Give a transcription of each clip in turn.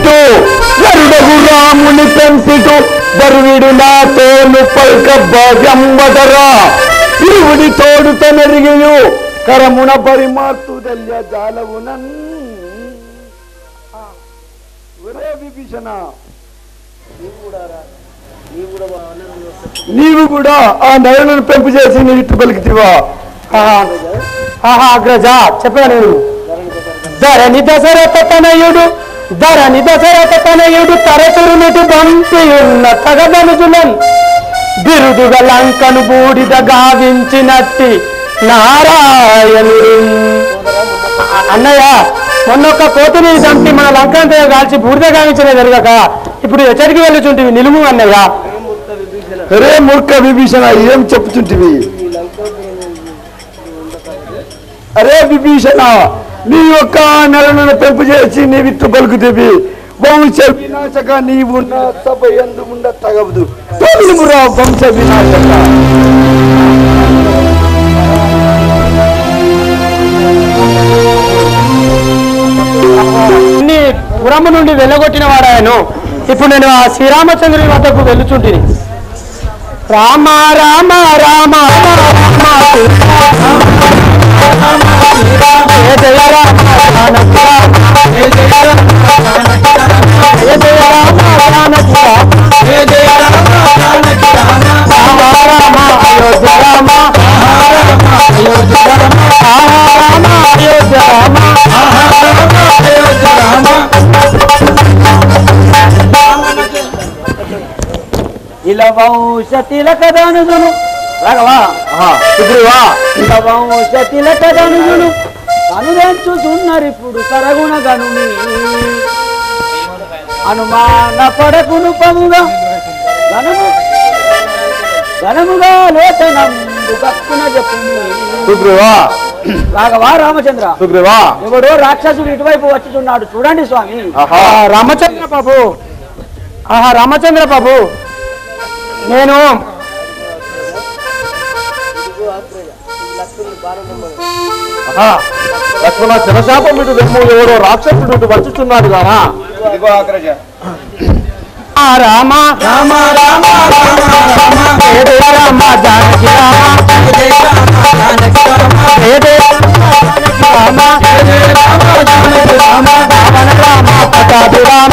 పెంపిటు వరుడగు రాముని పెంపిటు బరువిడు నాతోను పల్క భాగ్యంబదరా ఇరువుడి తోడుతో నెరిగియు కరమున పరిమార్తు దల్య జాలవునన్ ఒరే విభీషణ నీవు కూడా ఆ నయనను పెంపు చేసి నీ ఇట్టు పలికితివా? అగ్రజ చెప్పాను. ధరణి దశరథ తనయుడు తరచురునిటి పంపియున్న తగదనుజులన్ బిరుదుగ లంకను బూడిద గావించినట్టి నారాయణుడు. అన్నయ్య మొన్న ఒక కోతిని చంపి మన లంకంతా కాల్చి బూడిద గావించిన జరగక ఇప్పుడు ఎచ్చడికి వెళ్ళుచుంటివి నిలుము అన్నయ్య. అరే మూర్ఖ విభీషణ ఏం చెప్పుచుంటివి? అరే విభీషణ నీ యొక్క నెలను పెంపు చేసి నీ విత్తు పలుకుతేవి వంశ వినాశక నీవు నా సభ ఎందు ఉండ తగవదు తొలిమురా వంశ వినాశక. పురము నుండి వెళ్ళగొట్టిన వాడాయను. ఇప్పుడు నేను ఆ శ్రీరామచంద్రుని వద్దకు వెళ్ళుచుంటిని. రామ రామ రామ ఇలా వంశ తిలకదనుజును రాఘవా సుగ్రీవా ఇలా వంశ తిలకదనుజును అనుదంచుతున్నారు ఇప్పుడు సరగుణ గనుని అనుమాన పడకును పముగా ఘనముగా లోచనందు కక్కున చెప్పు. సుగ్రీవా రాఘవా రామచంద్ర సుగ్రీవా ఎవడో రాక్షసుడు ఇటువైపు వచ్చుతున్నాడు చూడండి స్వామి. రామచంద్ర బాబు రామచంద్ర బాబు నేను లక్ష్మణ శివశాపం ఇటు దమ్ము ఎవరో రాక్షసుడు ఇటు వచ్చుచున్నాడు గానా? రామ రామ రామ రామ జానకి రామ రామ పటాభి రామ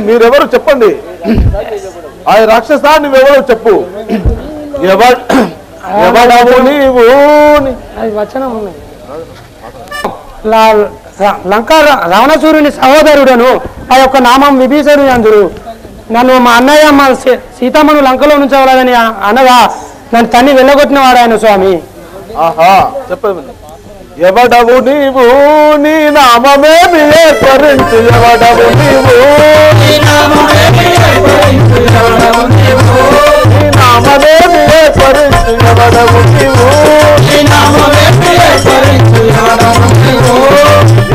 మీరెవరు చెప్పండి? ఆ రాక్షస నువ్వెవరు చెప్పు. ఎవడవు నీవు? వచనం ఉన్నాయి. లంకా రావణసూరుని సహోదరుడను ఆ యొక్క నామం విభీషణుడు అందరు నన్ను మా అన్నయ్య మా సీతమ్మను లంకలో ఉంచవాలని అనగా నన్ను తన్ని వెళ్ళగొట్టిన వాడాయన స్వామి. ఆహా చెప్పండి. ఎవడవు నీవు నీ నామమేమి ఏర్పరించు? ఎవడవు నీవు నీ నామమేమి ఏర్పరించు? ఎవడవు నీవు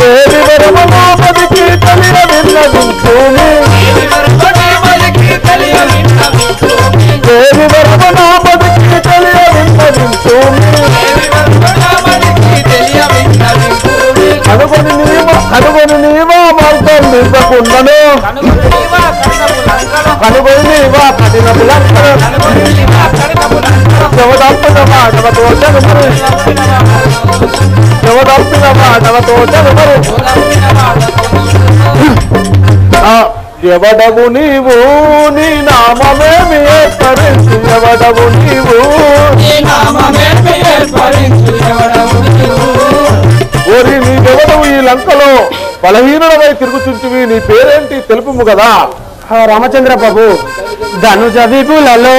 ఏ వివరము నామదికి తెలియ విన్నవించు. ఏ వివరము నామదికి తెలియ విన్నవించు. కనుగొని నీవా మార్గం నింపకుండాను కనుగొని నీవా కఠిన ఎవడప్పిన మాటలతో చదువు ఎవడప్పిన మాటలతో చదువు ఎవడవు నీవు నీ నామమేమి ఏర్పరించు? ఎవడవు నీవు ఓరి నీవెవడవు ఈ లంకలో బలహీనులపై తిరుగుచుంటివి? నీ పేరేంటి తెలుపుము కదా. రామచంద్ర బాబు ధనుజ విపులలో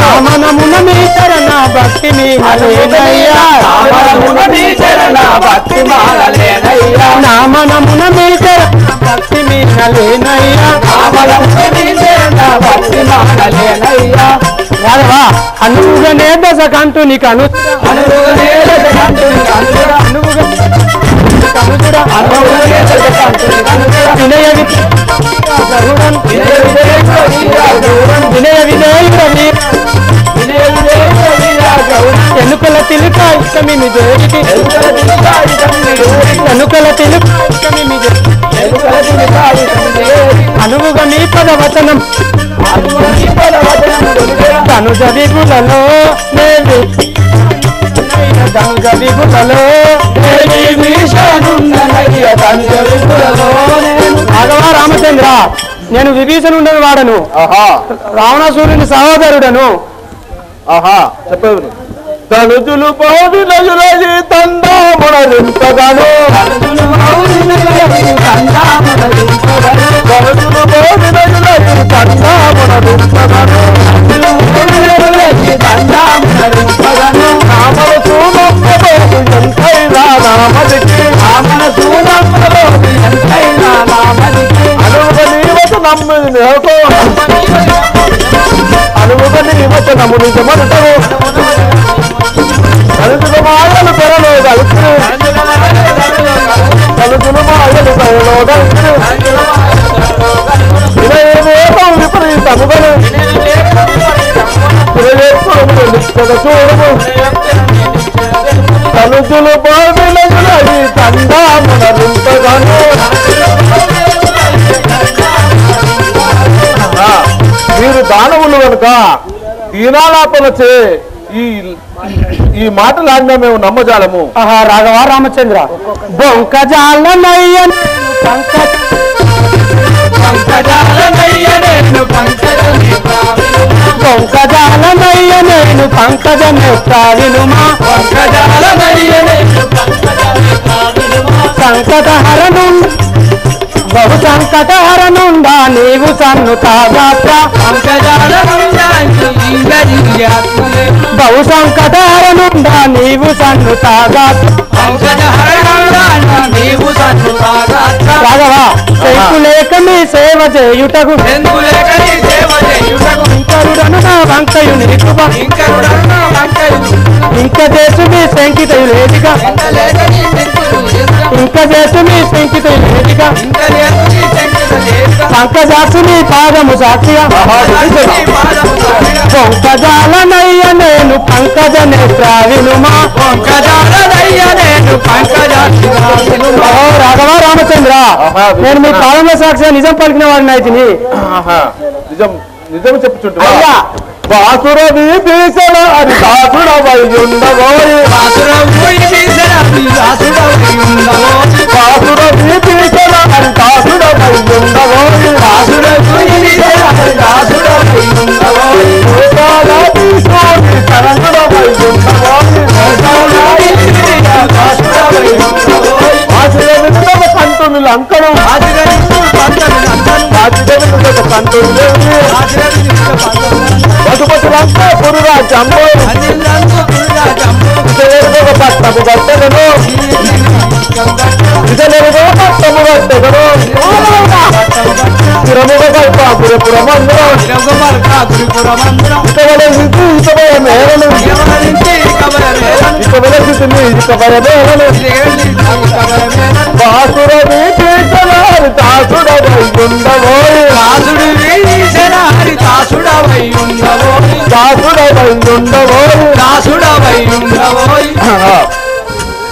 రామనమున మీ చరణ భక్తి నామనమున మీ చరణ భక్తి రాఘవా అనువుగానే దశకంటూ నీకు వినయ ఎన్నుకల తిలుక ఇష్టమి జోడికి ఎన్నుకల తిలుక ఇష్టమి అనువుగా నీ పదవచనం తను జవిగులలో రాఘవ రామచంద్ర నేను విభీషణుండని వాడను రావణాసురుని సహోదరుడను చెప్పేది తనుజులు పౌడి నజులజి తందామునరింపగాను తనుజులు పౌడి నజులజి తందామునరింపగాను నామల సూనమ్మలోకి ఎంతైనా నామదికి అనువుగా నీ వచనమ్మిది నేకో అనువుగా నీ వచనము నిజమనుటవు తనుజుల మాయలు తెరలో కలిసి తనుజుల మాయలు తెరలో కలిసి వినయేమో విపరీతముగలు చూడము తనుజులు బాబిలగులవి తందామునరింపగాను మీరు దానవులు కనుక దీనాలాపన చే ఈ మాటలాడినా మేము నమ్మజాలము. రాఘవ రామచంద్ర బొంకజాలనయ్యను పంకజ నేత్రావినుమా సంకటహరణు బహు సంకటహరణుండా నీవు సన్నుతాగాత్ర బహు సంకటహరణుండా నీవు సన్నుతాగాత్ర రాఘవ శంకులేక మీ సేవ చేయుటకు ఇంకరుడను నా వంకయుని ఇంక చేసు మీ శంకితయులేదిగా ఇంక చేసు మీ శంకితయులేదిగా పంకజాసు మీ పాదము సాక్షిగా పంకజాలనయ్య నేను పంకజ నేత్రావినుమా రాఘవ రామచంద్ర నేను మీ పాదముల సాక్షిగా నిజం పలికిన వాడిని అయితే నిజం చెప్పుచుంటా బాసుర విభీషణ అది దాసుడ వైయుండబోయి బాసుర విభీషణ అది దాసుడ వైయుండబోయి కంటుని లంకను కంటుని పశుపతులంక పురురాజ్యంలో పట్టము కట్టగను ఇతరుగా పట్టము కట్టగను పురముగ కల్పాపురపురమందరం ఇతవల ఇతవల మేరలు ఇతవల స్థితిని ఇతవల మేరలు బాసుర విభీషణారి దాసుడవైయుండవోయి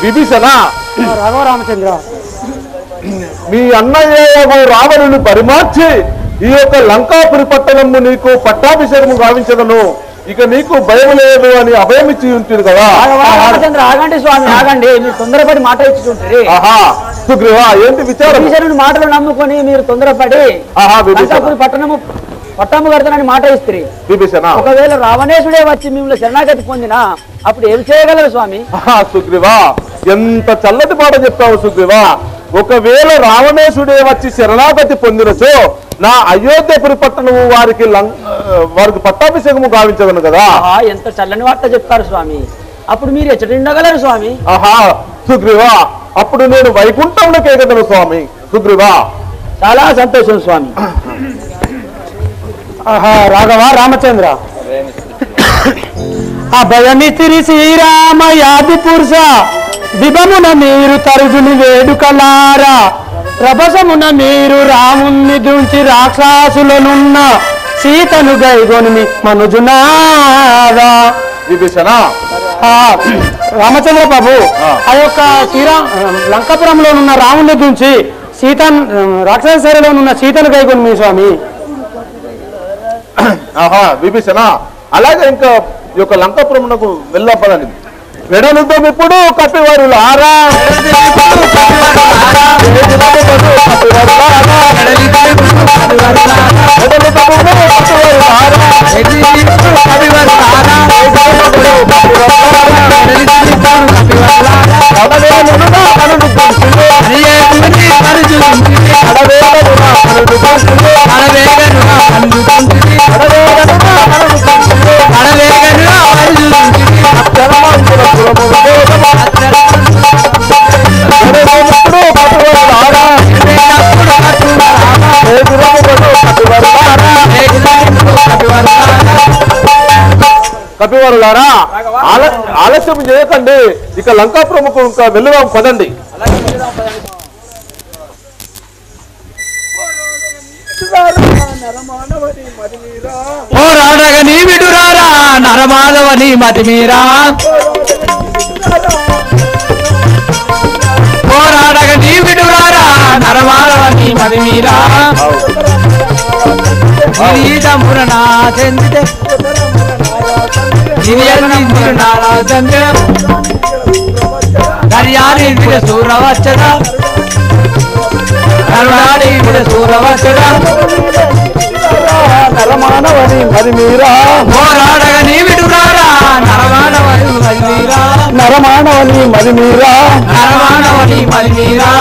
విభీషణ రాఘవ రామచంద్ర మీ అన్నయ్య రావణుని పరిమార్చి ఈ యొక్క లంకాపురి పట్టణము నీకు పట్టాభిషేకము గావించదను, ఇక నీకు భయం లేదు అని అభయం ఇచ్చి ఉంటుంది కదా. రామచంద్ర ఆగండి స్వామి ఆగండి, మీరు తొందరపడి మాట ఇచ్చుంటారు. సుగ్రీవ ఏంటి విచారం? మాటలు నమ్ముకొని మీరు తొందరపడి లంకాపురి పట్టము కడతానని మాట ఇస్త్రీ. ఒకవేళ రావణేశుడే వచ్చి మిమ్మల్ని శరణాగతి పొందినా అప్పుడు ఏం చేయగలరు స్వామి? సుగ్రీవ ఎంత చల్లటి మాట చెప్తావు సుగ్రీవ. ఒకవేళ రావణేశుడే వచ్చి శరణాగతి పొందినచో నా అయోధ్యపురి పట్టణము వారికి పట్టాభిషేకము గావించగలను కదా. ఎంత చల్లని వార్త చెప్తారు స్వామి. అప్పుడు మీరు ఎచ్చట ఉండగలరు స్వామి? సుగ్రీవ అప్పుడు నేను వైకుంఠంలో కేగలను స్వామి. సుగ్రీవ చాలా సంతోషం స్వామి. రాఘవ రామచంద్ర అభయమితిరి శ్రీరామ యాది పురుష దివమున మీరు తరుజుని వేడుకలారా ప్రభసమున మీరు రాముణ్ణి దృంచి రాక్షసులనున్న సీతను గైగొని మనుజునారా విభీషణ రామచంద్ర బాబు ఆ యొక్క లంకాపురంలో ఉన్న రాముని గురించి సీత రాక్షస శరీరంలో ఉన్న సీతను గైగొని మీ స్వామి. విభీషణ అలాగే ఇంకా ఈ యొక్క లంకాపురమునకు వెళ్ళపదండి. వెడలుతో ఇప్పుడు కపివారులు ఆరా కపివారులారా ఆలస్యం చేయకండి, ఇక లంకాపురముకు ఇంకా వెళ్ళుదాం పదండి. పోరాడగని విడురారా నరమాధవని మతి మీరా పోరాడగని విడురారా నరమాధవని మతి మీరా గిరీశమురనా చెందితే దర్యాని సూరవచ్చడ సూరవచ్చడ నరమానవని మరి మీరా పోరాడగని విడురారా నరమానవని మరి మీరా నరమానవని మరి మీరా నరమానవని మరి మీరా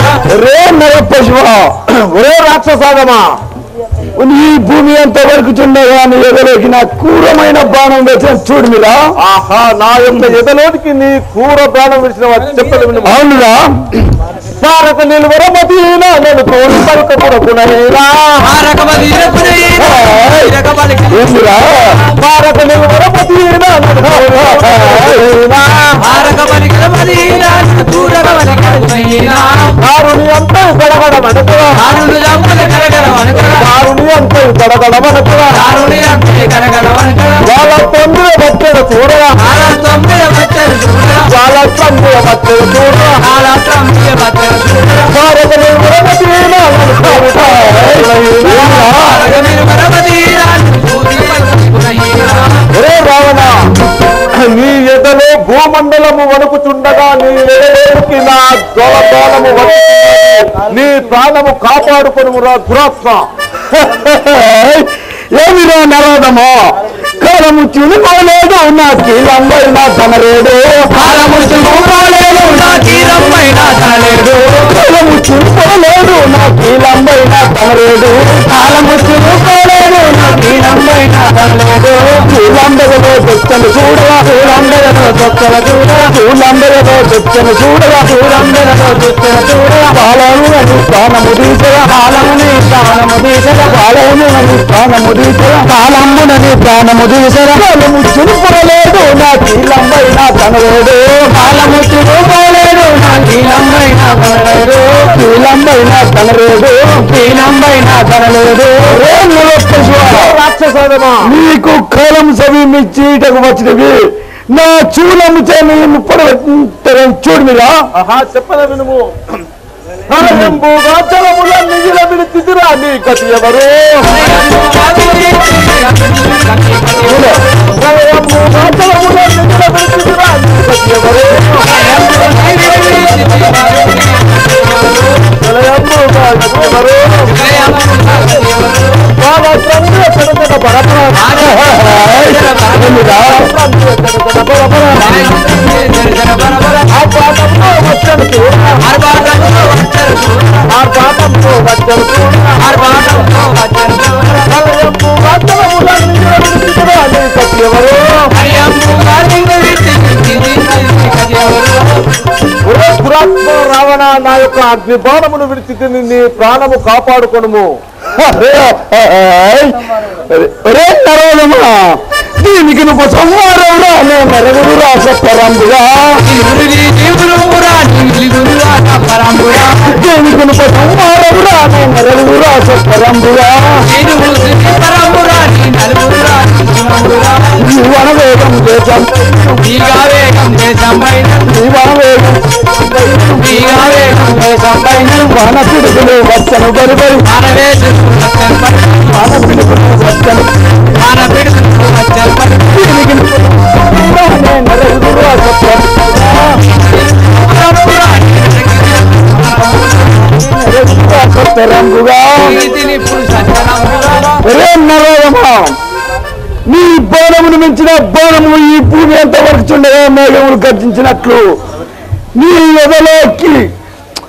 రే నర పశువ ఒరే రాక్షసాగమా ఈ భూమి అంత వరకు చుండగాని ఎదలోకి నా క్రూరమైన బాణం వేసిన చూడు మీరా. ఆహా, నా యొక్క ఎదలోనికి నీ క్రూర బాణం వేసిన చెప్పలేదు. అవునురా భారత నిలువరమతీనా నేను తోడు పలుకపురకునైనా ఏందిరా భారత నిలువరమతీనా కారుని అంతా గడగడమనకురా కారుని అంతా గడగడమనకురా వాళ్ళ తొమ్మిద వచ్చాడు చూడరా వాళ్ళ తొమ్మిద వచ్చాడు చూడరా భారత నిలువరమతీనా ఒరే రావణ, నీ ఎదలో భూమండలము వణుకుచుండగా నీ ఎదలోకి నా జ్వలబాణము వణుకుతున్నది. నీ ప్రాణము కాపాడుకొనురా దురాత్మ. ఏమిరా నరోదమో కాలము చినుకోలేదు నా కీలంబైన తనరేడు కాలము చినుకోలేదు నా కీలంబైన తనరేడు కాలము చినుకోలేదు నా కీలంబైన తనరేడు కాలము చినుకోలేదు నా కీలంబైన తనరేడు కీలంబెగలో దొచ్చను చూడగా చూలంబెగలో దొచ్చను చూడగా చూలంబెగలో దొచ్చను చూడగా చూలంబెగలో దొచ్చను చూడగా కాలము అని ప్రాణము తీసగా కాలముని ప్రాణము తీసగా కాలముని ప్రాణము తీసగా కాలమ్మునని ప్రాణము తీసగా కాలము చునుకోలేదు నా కీలంబైన తనరేడు కాలము చునుకోలేదు నా కీలంబైన తనరేడు కీలంబైన తనరేడు కీలంబైన తనరేడు రాక్షసమా, నీకు కాలం సమీమి చీటకు వచ్చినవి నా చూలము చేని ముప్పడు చూడు మీరా. ఆహా, చెప్పలే వినుము. హరయంబుగా జలముల నిగిల విడిచిదిరా నీ గతి ఎవరు? హరయంబుగా జలముల నిగిల విడిచిదిరా నీ గతి ఎవరు? హరయంబుగా గతి ఎవరు? బాగా తండ్రి చెడగడ బరబర ఆ పాఠంలో వచ్చాడు చూడరా ఆ పాఠంలో వచ్చాడు చూడరా రావణ, నా యొక్క అగ్ని బాణమును విడిచి తిని నీ ప్రాణము కాపాడుకొనుము. ఒరే నరోదమా దీనికి నువ్వు సంహారంగా మెరుగురు రాసరంబుగా దీనికి నువ్వు సంహారంగా మెరుగురు రాసరంబుగా జీవనవేగం దేశం వాన పిడుగులు వచ్చను బరిబరి వాన పిడుగులు వచ్చను నీ బోనమును మించిన బోనము ఈ భూమి ఎంత వరకు చుండగా మేఘములు గర్జించినట్లు నీ ఎదలోకి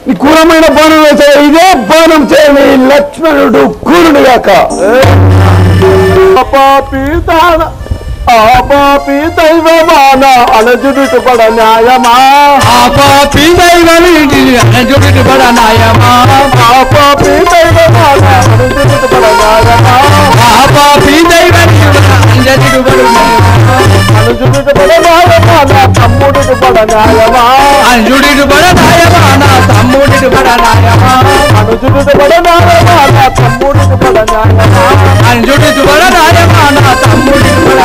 నీ క్రూరమైన బాణం వేసావు. ఇదే బాణం చేయని లక్ష్మణుడు కూరుడు గాక. ఆపాపి దైవమాన అలజుడు పడ న్యాయమా ఆపాపి అలజుడు పడ న్యాయమా ఆపాపి దైవమాన అలజుడు పడ న్యాయమా ఆపాపి అలజుడు పడ న్యాయమా తమ్ముడు పడ న్యాయమా అల్జుడు పడ న్యాయమా తమ్ముడు పడ న్యాయమా అనుజుడు పడ న్యాయమా తమ్ముడు పడ న్యాయమా అల్జుడు పడ న్యాయమా తమ్ముడు పడ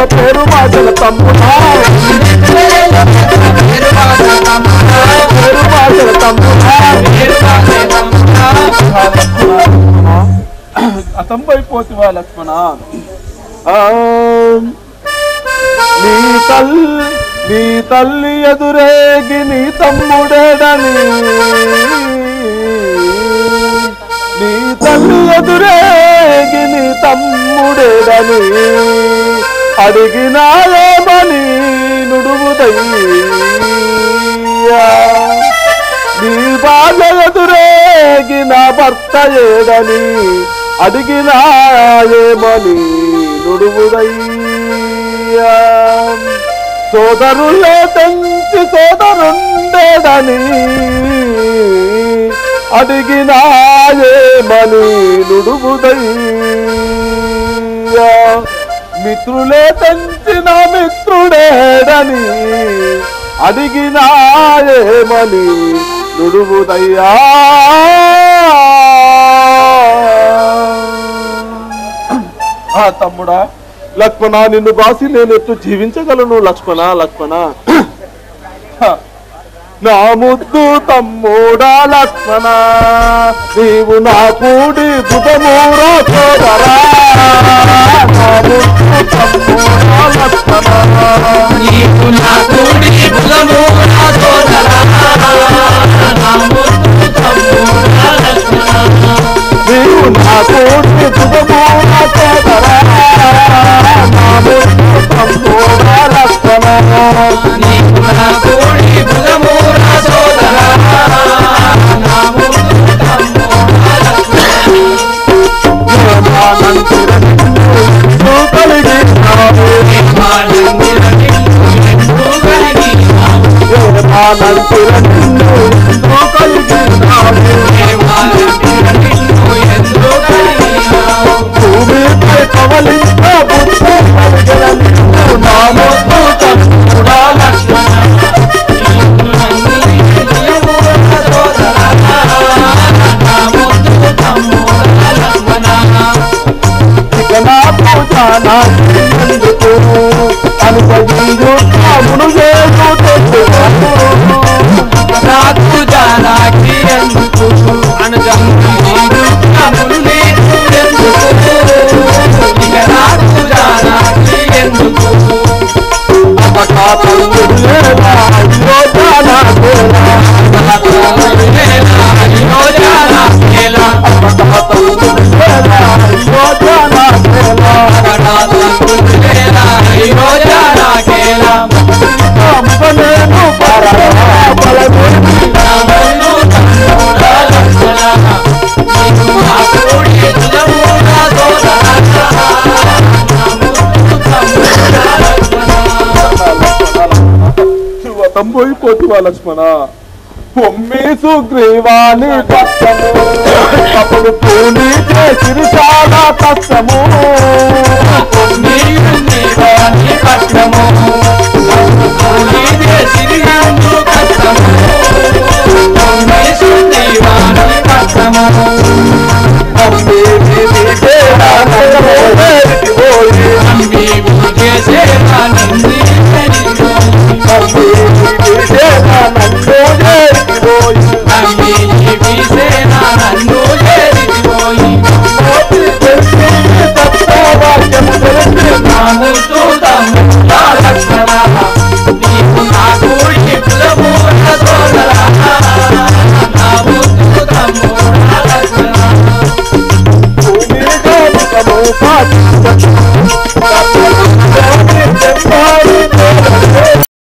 పేరు మాటల తమ్ముడా అతంపైపోతివా లక్ష్మణ. నీ తల్లి ఎదురేగి నీ తమ్ముడేడని నీ తల్లి ఎదురేగి నీ తమ్ముడేడని అడిగినాయేమని నుడువుదయ్యా నీ బాధ ఎదురేగి నా భర్త ఏడని అడిగినాయేమని నుడువుదయ్యా సోదరులే తెంచి సోదరుండేడని అడిగినాయేమని నుడువుదయ్యా మిత్రులే తెంచిన మిత్రుడేడని అడిగినాయేమని నుడువుదయ్యా. తమ్ముడా లక్ష్మణ నిన్ను బాసి నేను ఎత్తు జీవించగలను లక్ష్మణ లక్ష్మణ నా ముద్దు తమ్ముడా లక్ష్మణ నీవు నా కూడి బుధమూరా సోదరా నా ముద్దు తమ్ముడా లక్ష్మణ నీవు నా కూడి బుధమూరా సోదరా నా ముద్దు తమ్ముడా లక్ష్మణ నీవు నా కూడి బుధమూరా సోదరా నా ముద్దు తమ్ముడా లక్ష్మణ నీవు నా కూడి బుధమూరా సోదరా నా ముద్దు తమ్ముడా భూమిపై కవలించ బుద్ధి నా ముద్దు తమ్ముడా లక్ష్మణ అనుభవించు మొత్తం పోయిపోతువా లక్ష్మణ పొమ్మి సుగ్రీవాని పక్షము అప్పుడు పూని చేసిరి చాలా కష్టము పొమ్మి సుగ్రీవాని కష్టము పూని చేసిరి కష్టము పొమ్మి సుగ్రీవాని కష్టము అమ్మి